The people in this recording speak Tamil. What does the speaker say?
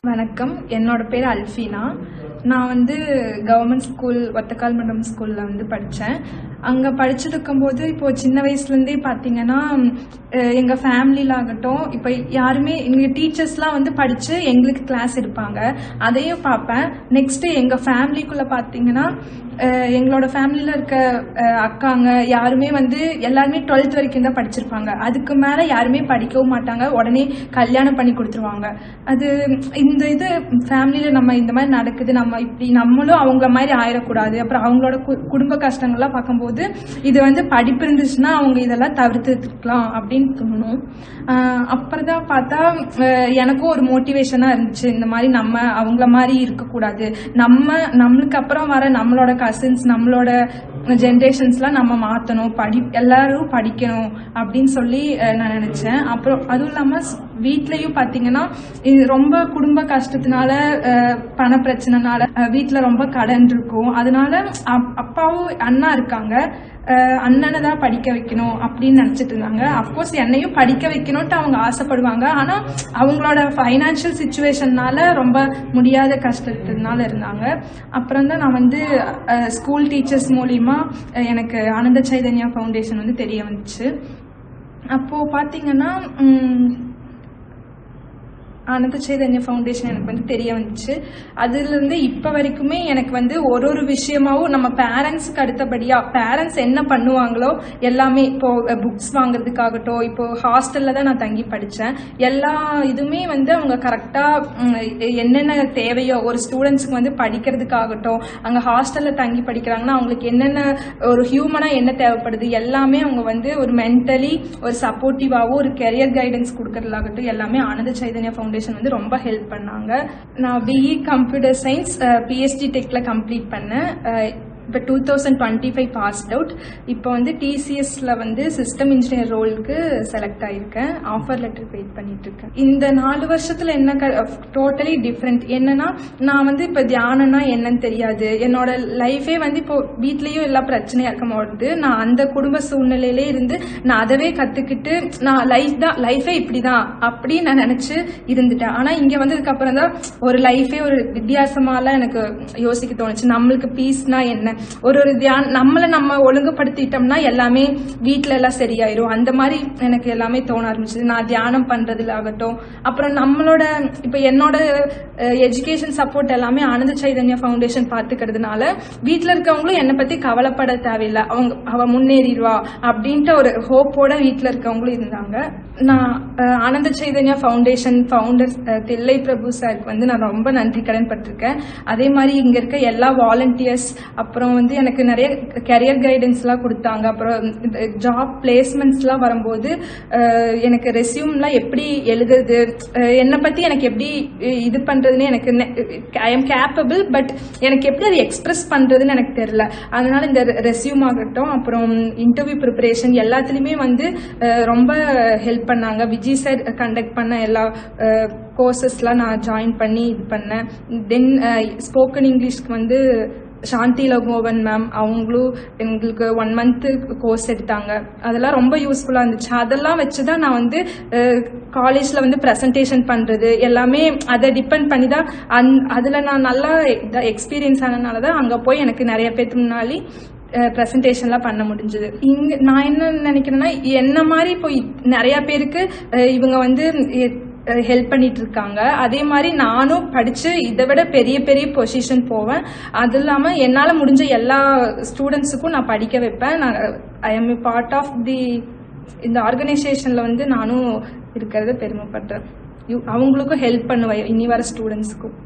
வணக்கம். என்னோட பேர் அல்ஃபீனா. நான் வந்து கவர்மெண்ட் ஸ்கூல் ஒத்தக்கால் மண்டம் ஸ்கூலில் படித்தேன். அங்கே படிச்சுருக்கும்போது இப்போது சின்ன வயசுலேருந்தே பார்த்தீங்கன்னா எங்கள் ஃபேமிலியில் ஆகட்டும், இப்போ யாருமே எங்கள் டீச்சர்ஸ்லாம் படித்து எங்களுக்கு கிளாஸ் எடுப்பாங்க, அதையும் பார்ப்பேன். நெக்ஸ்ட்டு எங்கள் ஃபேமிலிக்குள்ளே பார்த்தீங்கன்னா எங்களோட ஃபேமிலியில் இருக்க அக்காங்க யாருமே எல்லாருமே 12th வரைக்கும் தான் படிச்சிருப்பாங்க. அதுக்கு மேலே யாருமே படிக்கவும் மாட்டாங்க, உடனே கல்யாணம் பண்ணி கொடுத்துருவாங்க. அது இந்த ஃபேமிலியில் நம்ம இந்த மாதிரி நடக்குது, நம்ம இப்படி நம்மளும் அவங்கள மாதிரி ஆயிடக்கூடாது. அப்புறம் அவங்களோட குடும்ப கஷ்டங்கள்லாம் பார்க்கும்போது இது படிப்பு இருந்துச்சுன்னா அவங்க இதெல்லாம் தவிர்த்துக்கலாம் அப்படின்னு தோணும். அப்புறம் தான் பார்த்தா எனக்கும் ஒரு மோட்டிவேஷனாக இருந்துச்சு, இந்த மாதிரி நம்ம அவங்கள மாதிரி இருக்கக்கூடாது, நம்மளுக்கு அப்புறம் வர நம்மளோட கசின்ஸ் நம்மளோட ஜென்ரேஷன்ஸ்லாம் நம்ம மாற்றணும், எல்லாரும் படிக்கணும் அப்படின்னு சொல்லி நான் நினச்சேன். அப்புறம் அதுவும் இல்லாமல் வீட்லேயும் பார்த்தீங்கன்னா ரொம்ப குடும்ப கஷ்டத்தினால பண பிரச்சனைனால வீட்டில் ரொம்ப கடன் இருக்கும். அதனால அப்பாவும் அண்ணா இருக்காங்க, அண்ணனை தான் படிக்க வைக்கணும் அப்படின்னு நினச்சிட்டு இருந்தாங்க. அஃப்கோர்ஸ் என்னையும் படிக்க வைக்கணும்ட்டு அவங்க ஆசைப்படுவாங்க. ஆனால் அவங்களோட ஃபைனான்ஷியல் சுச்சுவேஷன்னால ரொம்ப முடியாத கஷ்டத்தினால இருந்தாங்க. அப்புறம் தான் நான் ஸ்கூல் டீச்சர்ஸ் மூலிமா எனக்கு ஆனந்த சைதன்யா ஃபவுண்டேஷன் தெரிய வந்துச்சு. அப்போது பார்த்தீங்கன்னா ஆனந்த சைதன்யா ஃபவுண்டேஷன் எனக்கு தெரிய வந்துச்சு. அதுலேருந்து இப்போ வரைக்குமே எனக்கு ஒரு விஷயமாவும் நம்ம பேரண்ட்ஸுக்கு அடுத்தபடியாக பேரண்ட்ஸ் என்ன பண்ணுவாங்களோ எல்லாமே, இப்போது புக்ஸ் வாங்குறதுக்காகட்டும், இப்போது ஹாஸ்டலில் தான் நான் தங்கி படித்தேன், எல்லா இதுவுமே அவங்க கரெக்டாக என்னென்ன தேவையோ ஒரு ஸ்டூடெண்ட்ஸுக்கு படிக்கிறதுக்காகட்டும், அங்கே ஹாஸ்டலில் தங்கி படிக்கிறாங்கன்னா அவங்களுக்கு என்னென்ன ஒரு ஹியூமனாக என்ன தேவைப்படுது எல்லாமே அவங்க ஒரு மென்டலி ஒரு சப்போர்ட்டிவாகவும் ஒரு கெரியர் கைடன்ஸ் கொடுக்கறதாகட்டும் எல்லாமே ஆனந்த சைதன்யா ஃபவுண்டேஷன் ரொம்ப ஹெல்ப் பண்ணாங்க. நான் பிஇ கம்ப்யூட்டர் சயின்ஸ் பிஎஸ்டி டெக்ல கம்ப்ளீட் பண்ணேன். இப்போ 2025 பாஸ்ட் அவுட். இப்போ டிசிஎஸ்ல சிஸ்டம் இன்ஜினியர் ரோலுக்கு செலக்ட் ஆகியிருக்கேன். ஆஃபர் லெட்டர் வெயிட் பண்ணிட்டு இருக்கேன். இந்த 4 வருஷத்துல என்ன டோட்டலி டிஃப்ரெண்ட் என்னன்னா, நான் இப்போ தியானம்னா என்னன்னு தெரியாது, என்னோட லைஃபே இப்போ வீட்லேயும் எல்லா பிரச்சனையாக இருக்கும்போது நான் அந்த குடும்ப சூழ்நிலையிலே இருந்து நான் அதவே கற்றுக்கிட்டு நான் லைஃபே இப்படி தான் அப்படின்னு நான் நினச்சி இருந்துட்டேன். ஆனால் இங்கே வந்ததுக்கப்புறம் தான் ஒரு லைஃபே ஒரு வித்தியாசமாலாம் எனக்கு யோசிக்க தோணுச்சு. நம்மளுக்கு பீஸ்னா என்ன, ஒரு நம்மளை நம்ம ஒழுங்குபடுத்திட்டோம்னா எல்லாமே வீட்டில எல்லாம் சரியாயிரும், அந்த மாதிரி எனக்கு எல்லாமே தோண ஆரம்பிச்சது. நான் தியானம் பண்றதுல ஆகட்டும், அப்புறம் நம்மளோட இப்போ என்னோட எஜுகேஷன் சப்போர்ட் எல்லாமே ஆனந்த சைதன்யா ஃபவுண்டேஷன் பார்த்துக்கிறதுனால வீட்டில் இருக்கவங்களும் என்னை பற்றி கவலைப்பட தேவையில்லை, அவ முன்னேறிடுவா அப்படின்ட்டு ஒரு ஹோப்போட வீட்டில் இருக்கவங்களும் இருந்தாங்க. நான் ஆனந்த சைதன்யா ஃபவுண்டேஷன் ஃபவுண்டர் தில்லை பிரபு சாருக்கு நான் ரொம்ப நன்றி கடன் பட்டிருக்கேன். அதே மாதிரி இங்கே இருக்க எல்லா வாலண்டியர்ஸ், அப்புறம் எனக்கு நிறைய கெரியர் கைடன்ஸ்லாம் கொடுத்தாங்க. அப்புறம் ஜாப் பிளேஸ்மெண்ட்ஸ்லாம் வரும்போது எனக்கு ரெஸ்யூம்லாம் எப்படி எழுதுறது, என்னை பற்றி எனக்கு எப்படி இது பண்ணுறதுன்னு எனக்கு ஐ எம் கேப்பபிள், பட் எனக்கு எப்படி அதை எக்ஸ்பிரஸ் பண்ணுறதுன்னு எனக்கு தெரியல. அதனால இந்த ரெஸ்யூம் ஆகட்டும், அப்புறம் இன்டர்வியூ ப்ரிப்பரேஷன் எல்லாத்துலேயுமே ரொம்ப ஹெல்ப் பண்ணாங்க. விஜய் சார் கண்டக்ட் பண்ண எல்லா கோர்சஸ்லாம் நான் ஜாயின் பண்ணி இது பண்ணேன். தென் ஸ்போக்கன் இங்கிலீஷ்க்கு சாந்தி லகோவன் மேம் அவங்களும் எங்களுக்கு 1 month கோர்ஸ் எடுத்தாங்க. அதெல்லாம் ரொம்ப யூஸ்ஃபுல்லாக இருந்துச்சு. அதெல்லாம் வச்சு தான் நான் காலேஜில் ப்ரெசன்டேஷன் பண்ணுறது எல்லாமே அதை டிபெண்ட் பண்ணி தான் அதில் நான் நல்லா எக்ஸ்பீரியன்ஸ் ஆனதுனால தான் அங்கே போய் எனக்கு நிறைய பேருக்கு முன்னாடி ப்ரெசன்டேஷன்லாம் பண்ண முடிஞ்சது. இங்கே நான் என்ன நினைக்கிறேன்னா, என்ன மாதிரி போய் நிறைய பேருக்கு இவங்க ஹெல்ப் பண்ணிட்டு இருக்காங்க. அதே மாதிரி நானும் படித்து இதை விட பெரிய பெரிய பொசிஷன் போவேன். அது இல்லாமல் என்னால் முடிஞ்ச எல்லா ஸ்டூடெண்ட்ஸுக்கும் நான் படிக்க வைப்பேன். நான் I am a part of இந்த ஆர்கனைசேஷனில் நானும் இருக்கிறத பெருமைப்படுறேன். அவங்களுக்கும் ஹெல்ப் பண்ணுவேன் இனி வர ஸ்டூடெண்ட்ஸுக்கும்.